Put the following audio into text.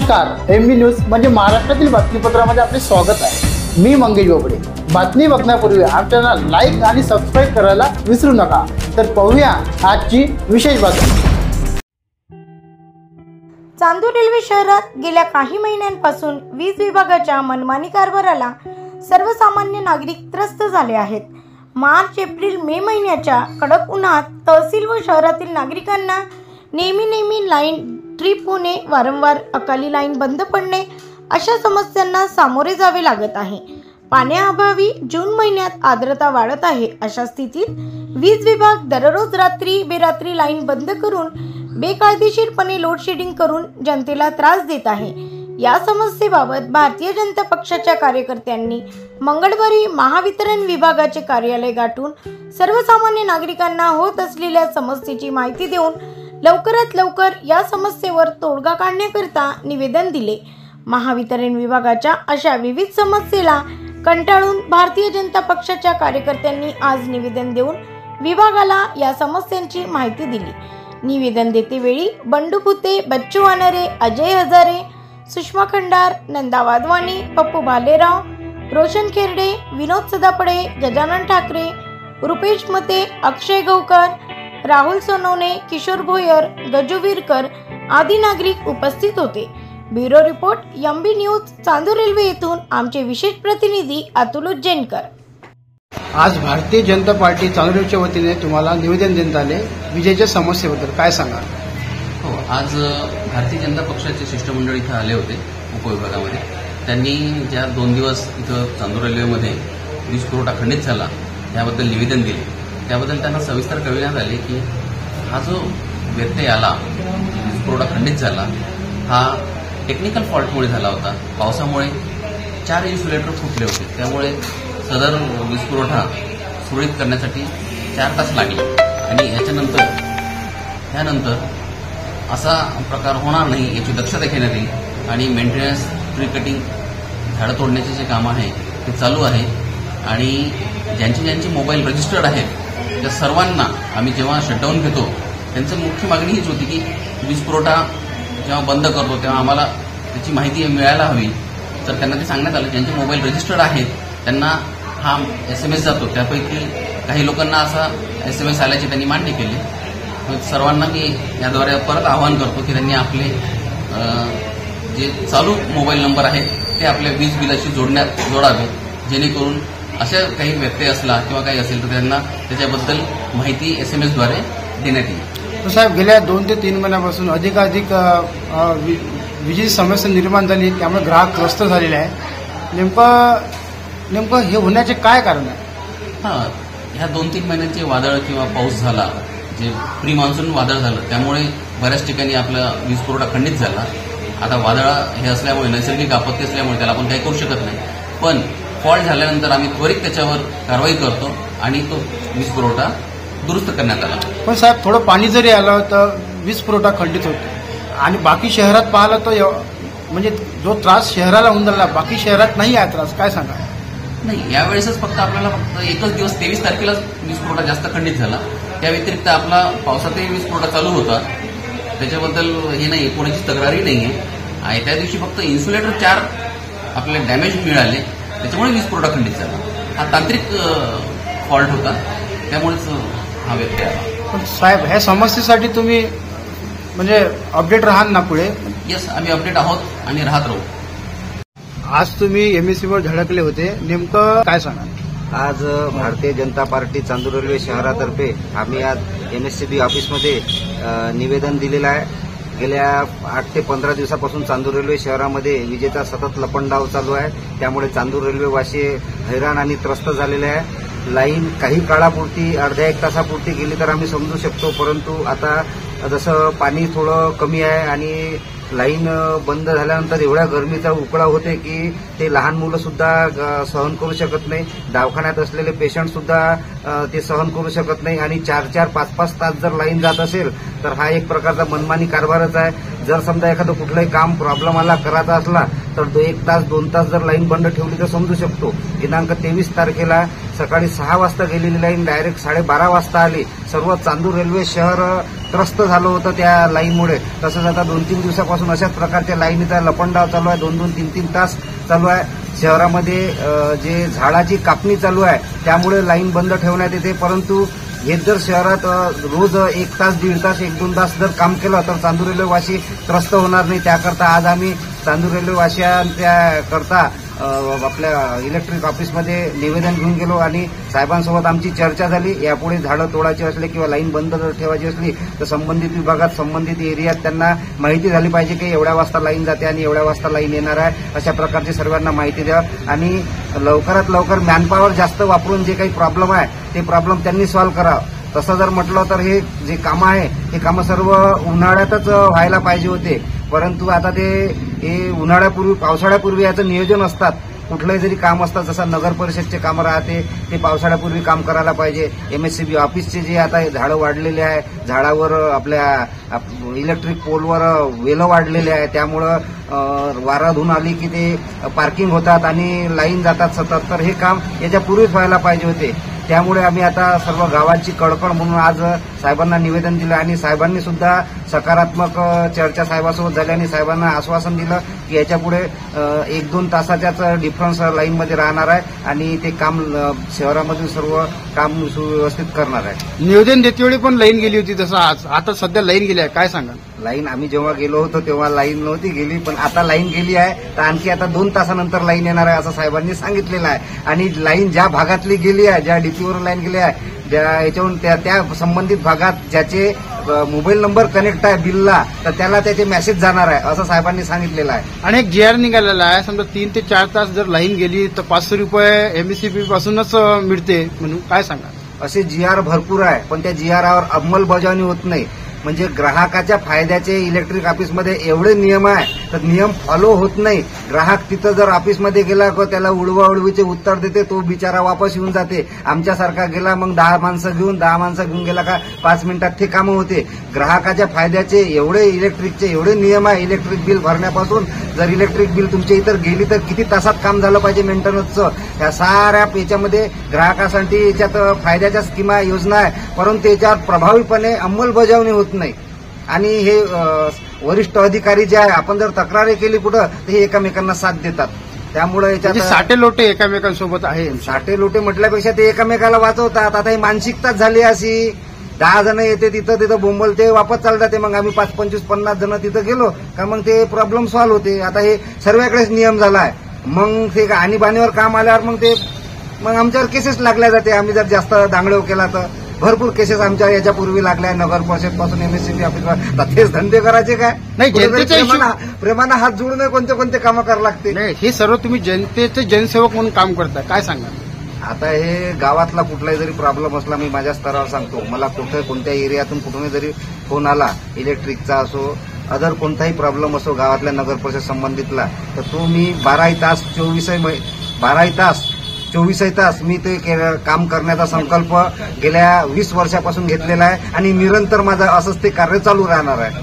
नमस्कार, MB news म्हणजे महाराष्ट्रातील बातमीपत्रामध्ये आपले स्वागत आहे। मी मंगेश बोबडे। बातमी बघण्यापूर्वी आमच्या लाईक आणि सबस्क्राईब करायला विसरू नका। तर पाहूया आजची विशेष बातमी। चांदूर रेल्वे शहरात गेल्या काही महिन्यांपासून वीज विभागाच्या मनमानी कारभाराला सर्वसामान्य नागरिक त्रस्त झाले आहेत। मार्च, एप्रिल, मे महिन्याच्या कडक उन्हात तहसील व शहरातील नागरिकांना नेहमी लाईन ट्रिप होणे, वारंवार अकाली लाईन बंद पडणे अशा समस्यांना सामोरे जावे लागत आहे। पाण्याअभावी जून महिन्यात आर्द्रता वाढत आहे। अशा स्थितीत वीज विभाग दररोज रात्री बेरात्री लाईन बंद करून बेकायदेशीरपणे लोड शेडिंग करून जनतेला त्रास देत आहे। या समस्येबाबत भारतीय जनता पक्षाच्या कार्यकर्त्यांनी मंगळवारी महावितरण विभागाचे कार्यालय गाठून सर्वसामान्य नागरिकांना होत असलेल्या समस्येची माहिती देऊन लवकरात लवकर या समस्येवर तोडगा काढण्याकरिता निवेदन दिले। महावितरण विभागाच्या अशा विविध समस्येला कंटाळून भारतीय जनता पक्षाच्या कार्यकर्त्यांनी आज निवेदन देऊन विभागाला या समस्यांची माहिती दिली। निवेदन देतेवेळी बंडू भुते, बच्चू वानरे, अजय हजारे, सुषमा खंडार, नंदा वाधवानी, पप्पू भालेराव, रोशन खेरडे, विनोद सदापडे, गजानन ठाकरे, रुपेश मते, अक्षय गवकर, राहुल सोनवणे, किशोर भोयर, गजू विरकर आदी नागरिक उपस्थित होते। Bureau report, MB news, Chandur railway येथून आमचे विशेष प्रतिनिधी अतुल उज्जैनकर। आज भारतीय जनता पार्टी चांदूर रेल्वेच्या वतीने तुम्हाला निवेदन देण्यात आले विजेच्या समस्येबद्दल काय सांगाल? हो, आज भारतीय जनता पक्षाचे शिष्टमंडळ इथं आले होते उपविभागामध्ये। त्यांनी ज्या 2 दिवस इथं चांदूर रेल्वेमध्ये वीज पुरवठा खंडित झाला त्याबद्दल निवेदन दिले। त्याबद्दल त्यांना सविस्तर कळविण्यात आले की हा जो व्यत्यय आला, वीज पुरवठा खंडित झाला, हा टेक्निकल फॉल्टमुळे झाला होता। पावसामुळे 4 इन्सुलेटर फुटले होते, त्यामुळे सदर वीज पुरवठा सुरळीत करण्यासाठी 4 तास लागले आणि यानंतर असा प्रकार होणार नाही याची दक्षता घेण्यात येईल आणि मेंटेनन्स, ट्री कटिंग, झाडं तोडण्याचे जे काम आहे ते चालू आहे आणि ज्यांचे मोबाईल रजिस्टर्ड आहेत त्या सर्वांना आम्ही जेव्हा शटडाऊन घेतो त्यांची मुख्य मागणी हीच होती की वीज पुरवठा जेव्हा बंद करतो तेव्हा आम्हाला त्याची माहिती मिळायला हवी। तर त्यांना ते सांगण्यात आलं ज्यांचे मोबाईल रजिस्टर्ड आहेत त्यांना हा SMS जातो, त्यापैकी काही लोकांना असा SMS आल्याचे त्यांनी मान्य केले। सर्वांना मी याद्वारे परत आवाहन करतो की त्यांनी आपले जे चालू मोबाईल नंबर आहेत ते आपल्या वीज बिलाशी जोडावे, जेणेकरून अशा काही व्यत्यय असला किंवा काही असेल तर त्यांना त्याच्याबद्दल माहिती SMS द्वारे देण्यात येईल। साहेब, गेल्या 2 ते 3 महिन्यापासून अधिकाधिक विजेची समस्या निर्माण झाली, त्यामुळे ग्राहक त्रस्त झालेले आहे। नेमकं हे होण्याचे काय कारण आहे? ह्या 2-3 महिन्यांचे वादळ किंवा पाऊस झाला, जे प्री मान्सून वादळ झालं, त्यामुळे बऱ्याच ठिकाणी आपला वीज पुरवठा खंडित झाला। आता वादळ हे असल्यामुळे, नैसर्गिक आपत्ती असल्यामुळे त्याला आपण काही करू शकत नाही, पण फॉल्ट झाल्यानंतर आम्ही त्वरित त्याच्यावर कारवाई करतो आणि तो वीज पुरवठा दुरुस्त करण्यात आला। पण साहेब, थोडं पाणी जरी आलं तर वीज पुरवठा खंडित होतो आणि बाकी शहरात पाहिलं तर म्हणजे जो त्रास शहराला होऊन झाला, बाकी शहरात नाही आहे त्रास, काय सांगा? नाही, यावेळेसच फक्त एकच दिवस 23 तारखेला वीज पुरवठा जास्त खंडित झाला। त्या व्यतिरिक्त आपला पावसातही वीज पुरवठा चालू होता, त्याच्याबद्दल हे नाही, कोणाची तक्रारही नाहीये। त्या दिवशी फक्त इन्सुलेटर 4 आपल्याला डॅमेज मिळाले, त्याच्यामुळे वीज पुरवठा खंडित झाला। हा तांत्रिक फॉल्ट होता, त्यामुळेच हा व्यत्यय आला। पण साहेब, ह्या समस्येसाठी तुम्ही म्हणजे अपडेट राहाल ना पुढे? येस, आम्ही अपडेट आहोत आणि राहत राहू। आज तुम्ही MSC वर धडकले होते, नेमकं काय सांगाल? आज भारतीय जनता पार्टी चांदूर रेल्वे शहरातर्फे आम्ही आज MSCB ऑफिसमध्ये निवेदन दिलेलं आहे। गेल्या 8 ते 15 दिवसापासून चांदूर रेल्वे शहरामध्ये विजेचा सतत लपंडाव चालू आहे, त्यामुळे चांदूर रेल्वेवासी हैराण आणि त्रस्त झालेले आहे। लाईन काही काळापुरती, अर्ध्या 1 तासापुरती गेली तर आम्ही समजू शकतो, परंतु आता जसं पाणी थोडं कमी आहे आणि लाईन बंद झाल्यानंतर एवढ्या गरमीचा उकळा होते की ते लहान मुलं सुद्धा सहन करू शकत नाही, दवाखान्यात असलेले पेशंट सुद्धा ते सहन करू शकत नाही आणि 4-4, 5-5 तास जर लाईन जात असेल तर हा एक प्रकारचा मनमानी कारभारच आहे। जर समजा एखादं कुठलंही काम प्रॉब्लेम आला करायचा असला तर 1 तास 2 तास जर लाईन बंद ठेवली तर समजू शकतो। दिनांक 23 तारखेला सकाळी 6 वाजता गेलेली लाईन डायरेक्ट 12:30 वाजता आली. सर्व चांदूर रेल्वे शहर त्रस्त झालं होतं त्या लाईनमुळे. तसंच आता 2-3 दिवसापासून अशाच प्रकारच्या लाईनीचा लपंडाव चालू आहे. 2-2, 3-3 तास चालू आहे. शहरामध्ये जे झाडाची कापणी चालू आहे त्यामुळे लाईन बंद ठेवण्यात येते. परंतु हे जर शहरात रोज 1 तास, 1.5 तास, 1-2 तास जर काम केलं तर चांदूर रेल्वेवासी त्रस्त होणार नाही. त्याकरता आज आम्ही चांदूर रेल्वेवासियांच्या करता आपल्या इलेक्ट्रिक ऑफिसमध्ये निवेदन घेऊन गेलो आणि साहेबांसोबत आमची चर्चा झाली. यापुढे झाडं तोडायची असले किंवा लाईन बंद ठेवायची असली तर संबंधित विभागात, संबंधित एरियात त्यांना माहिती झाली पाहिजे की एवढ्या वाजता लाईन जाते आणि एवढ्या वाजता लाईन येणार आहे. अशा प्रकारची सर्वांना माहिती द्या आणि लवकरात लवकर मॅनपॉवर जास्त वापरून जे काही प्रॉब्लेम आहे ते प्रॉब्लेम त्यांनी सॉल्व्ह करा. तसं जर म्हटलं तर हे जे कामं आहे हे कामं सर्व उन्हाळ्यातच व्हायला पाहिजे होते. परंतु आता हे उन्हाळ्यापूर्वी, पावसाळ्यापूर्वी याचं नियोजन असतात. कुठलंही जरी काम असतं, जसं नगर परिषदचे कामं राहते ते पावसाळ्यापूर्वी काम करायला पाहिजे. MSCB ऑफिसचे जे आता झाडं वाढलेले आहे, झाडावर आपल्या इलेक्ट्रिक पोलवर वेलं वाढलेले आहे, त्यामुळं वारा धुवून आली की ते पार्किंग होतात आणि लाईन जातात सतत. तर हे काम याच्यापूर्वीच व्हायला पाहिजे होते. त्यामुळे आम्ही आता सर्व गावाची कळकळ म्हणून आज साहेबांना निवेदन दिलं आणि साहेबांनी सुद्धा सकारात्मक चर्चा साहेबांसोबत झाली आणि साहेबांना आश्वासन दिलं की याच्यापुढे 1-2 तासाच्याच डिफरन्स लाईनमध्ये राहणार आहे आणि ते काम शहरामधील सर्व काम सुव्यवस्थित करणार आहे. निवेदन देतेवेळी पण लाईन गेली होती, तसं आज आता सध्या लाईन गेली आहे, काय सांगाल? लाईन आम्ही जेव्हा गेलो होतो तेव्हा लाईन नव्हती गेली, पण आता लाईन गेली आहे. तर आणखी आता 2 तासानंतर लाईन येणार आहे असं साहेबांनी सांगितलेलं आहे. आणि लाईन ज्या भागातली गेली आहे, ज्या डीपीवर लाईन गेली आहे, ज्या याच्यावरून त्या संबंधित भागात ज्याचे मोबाईल नंबर कनेक्ट आहे बिलला, तर त्याला त्याचे मेसेज जाणार आहे असं साहेबांनी सांगितलेलं आहे. आणि एक GR निघालेला आहे, समजा 3 ते 4 तास जर लाईन गेली तर 500 रुपये MSCB पासूनच मिळते म्हणून, काय सांगा? असे GR भरपूर आहे, पण त्या GRवर अंमलबजावणी होत नाही. म्हणजे ग्राहकाच्या फायद्याचे इलेक्ट्रिक ऑफिसमध्ये एवढे नियम आहे तर नियम फॉलो होत नाही. ग्राहक तिथं जर ऑफिसमध्ये गेला का त्याला उडवाउडवीचे उत्तर देते, तो बिचारा वापस येऊन जाते. आमच्यासारखा गेला मग 10 माणसं घेऊन गेला का 5 मिनिटात ते कामं होते. ग्राहकाच्या फायद्याचे एवढे इलेक्ट्रिकचे एवढे नियम आहे. इलेक्ट्रिक बिल भरण्यापासून जर इलेक्ट्रिक बिल तुमच्या इतर गेली तर किती तासात काम झालं पाहिजे मेंटेनन्सचं, या साऱ्या याच्यामध्ये ग्राहकासाठी याच्यात फायद्याच्या स्कीमा, योजना आहे, परंतु याच्यावर प्रभावीपणे अंमलबजावणी होत नाही. आणि हे वरिष्ठ अधिकारी जे आहे, आपण जर तक्रारी केली कुठं तर हे एकमेकांना साथ देतात. त्यामुळे याच्यात साठे लोटे एकमेकांसोबत आहे. साठे लोटे म्हटल्यापेक्षा ते एकमेकाला वाचवतात. आता ही मानसिकताच झाली अशी. 10 जण येते तिथं बोंबलते, वापस चालत जाते. मग आम्ही 5, 25, 50 जण तिथं गेलो का मग ते प्रॉब्लेम सॉल्व्ह होते. आता हे सर्वांकडेच नियम झाला आहे. मग ते आणीबाणीवर काम आल्यावर मग आमच्यावर केसेस लागल्या जाते. आम्ही जर जास्त दांगडव केला तर भरपूर केसेस आमच्या याच्यापूर्वी लागल्या. नगर परिषद पासून MSCB ऑफिसवर तेच धंदे करायचे काय? नाही, जनतेच्या प्रेमानं हात जोडून कोणते कामं करावं लागते. नाही, हे सर्व तुम्ही जनतेचे जनसेवक म्हणून काम करताय, काय सांगा? आता हे गावातला कुठलाही जरी प्रॉब्लेम असला, मी माझ्या स्तरावर सांगतो, मला कोणत्या एरियातून कुठूनही जरी फोन आला, इलेक्ट्रिकचा असो, अदर कोणताही प्रॉब्लेम असो गावातल्या नगर परिषद संबंधितला, तर तो मी 12 तास मी ते काम करण्याचा संकल्प गेल्या 20 वर्षापासून घेतलेला आहे आणि निरंतर माझं असंच ते कार्य चालू राहणार आहे.